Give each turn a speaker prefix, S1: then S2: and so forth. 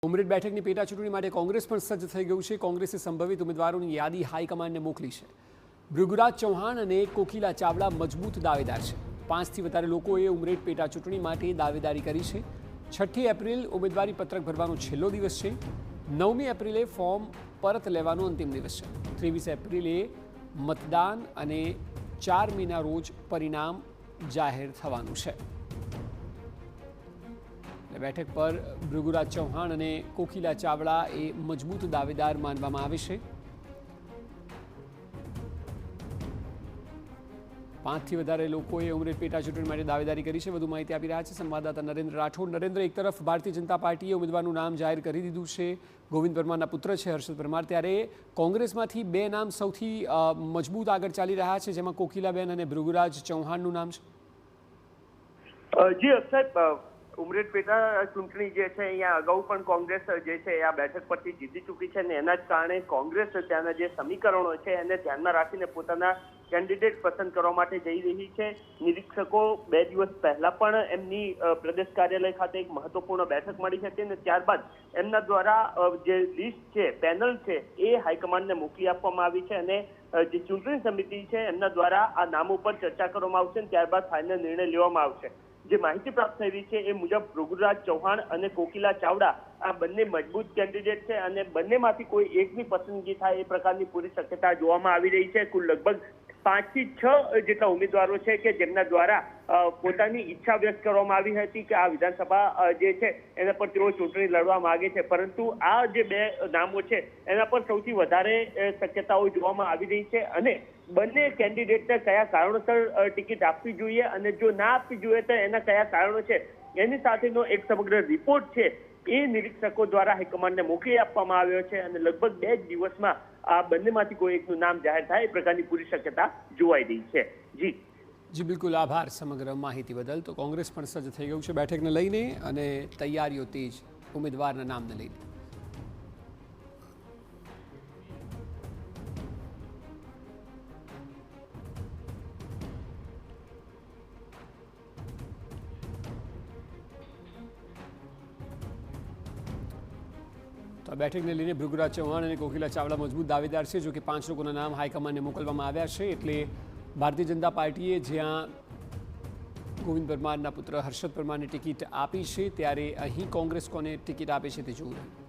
S1: ઉમરેઠ બેઠકની પેટા ચૂંટણી માટે કોંગ્રેસ પણ સજ્જ થઈ ગયું છે। કોંગ્રેસે સંભવિત ઉમેદવારોની યાદી હાઈકમાન્ડને મોકલી છે। ભૃગુરાજ ચૌહાણ અને કોકિલા ચાવડા મજબૂત દાવેદાર છે। 5થી વધારે લોકોએ ઉમરેઠ પેટા ચૂંટણી માટે દાવેદારી કરી છે। 6 એપ્રિલ ઉમેદવારી પત્રક ભરવાનો છેલ્લો દિવસ છે। 9મી એપ્રિલે ફોર્મ પરત લેવાનો અંતિમ દિવસ છે। 23 એપ્રિલે મતદાન અને 4 મેના રોજ પરિણામ જાહેર થવાનું છે। બેઠક પર ભૃગુરાજ ચૌહાણ અને કોકિલા ચાવડા એ મજબૂત દાવેદાર માનવામાં આવે છે। 5થી વધારે લોકોએ ઉમરેઠ પેટા ચૂંટણી માટે દાવેદારી કરી છે। વધુ માહિતી આપી રહ્યા છે સંવાદદાતા નરેન્દ્ર રાઠોડ। નરેન્દ્ર, એક તરફ ભારતીય જનતા પાર્ટીએ ઉમેદવારનું નામ જાહેર કરી દીધું છે। ગોવિંદ પરમારના પુત્ર છે હર્ષદ પરમાર, ત્યારે કોંગ્રેસમાંથી 2 નામ સૌથી મજબૂત આગળ ચાલી રહ્યા છે, જેમાં કોકિલાબેન અને ભૃગુરાજ ચૌહાણનું નામ છે।
S2: જી અક્ષય, ઉમરેઠ પેટા ચૂંટણી જે છે અહીંયા અગાઉ પણ કોંગ્રેસ જે છે આ બેઠક પરથી જીતી ચૂકી છે અને એના જ કારણે કોંગ્રેસ ત્યાંના જે સમીકરણો છે એને ધ્યાનમાં રાખીને પોતાના કેન્ડિડેટ પસંદ કરવા માટે જઈ રહી છે। નિરીક્ષકો 2 દિવસ પહેલા પણ એમની પ્રદેશ કાર્યાલય ખાતે એક મહત્વપૂર્ણ બેઠક મળી હતી અને ત્યારબાદ એમના દ્વારા જે લિસ્ટ છે, પેનલ છે, એ હાઈકમાન્ડને મોકલી આપવામાં આવી છે અને જે ચૂંટણી સમિતિ છે એમના દ્વારા આ નામો પર ચર્ચા કરવામાં આવશે અને ત્યારબાદ ફાઇનલ નિર્ણય લેવામાં આવશે। જે માહિતી પ્રાપ્ત થઈ રહી છે એ મુજબ ભૃગુરાજ ચૌહાણ અને કોકિલા ચાવડા આ બંને મજબૂત કેન્ડિડેટ છે અને બંનેમાંથી કોઈ એકની પસંદગી થાય એ પ્રકારની પૂરી શક્યતા જોવામાં આવી રહી છે। કુલ લગભગ 5 થી 6 જેટલા ઉમેદવારો છે કે જેમના દ્વારા પોતાની ઈચ્છા વ્યક્ત કરવામાં આવી હતી કે આ વિધાનસભા જે છે એના પર તેઓ ચૂંટણી લડવા માંગે છે, પરંતુ આ જે 2 નામો છે એના પર સૌથી વધારે શક્યતાઓ જોવામાં આવી રહી છે અને બંને કેન્ડિડેટને કયા કારણોસર ટિકિટ આપવી જોઈએ અને જો ના આપવી જોઈએ તો એના કયા કારણો છે એની સાથેનો એક સમગ્ર રિપોર્ટ છે એ નિરીક્ષકો દ્વારા હાઈકમાન્ડને મોકલી આપવામાં આવ્યો છે અને લગભગ 2 દિવસમાં આ બંનેમાંથી કોઈ એકનું નામ જાહેર થાય એ પ્રકારની પૂરી શક્યતા જોવાઈ રહી છે।
S1: જી બિલકુલ, આભાર સમગ્ર માહિતી બદલ। તો કોંગ્રેસ પણ સજ્જ થઈ ગયું છે બેઠકને લઈને અને તૈયારીઓ તેજ ઉમેદવારના નામને લઈને। તો આ બેઠકને લઈને ભૃગુરાજ ચૌહાણ અને કોકિલા ચાવડા મજબૂત દાવેદાર છે। જો કે 5 લોકોના નામ હાઈકમાન્ડને મોકલવામાં આવ્યા છે, એટલે ભારતીય જનતા પાર્ટીએ જ્યાં ગોવિંદ પરમારના પુત્ર હર્ષદ પરમારને ટિકિટ આપી છે, ત્યારે અહીં કોંગ્રેસ કોને ટિકિટ આપે છે તે જોવું રહ્યું।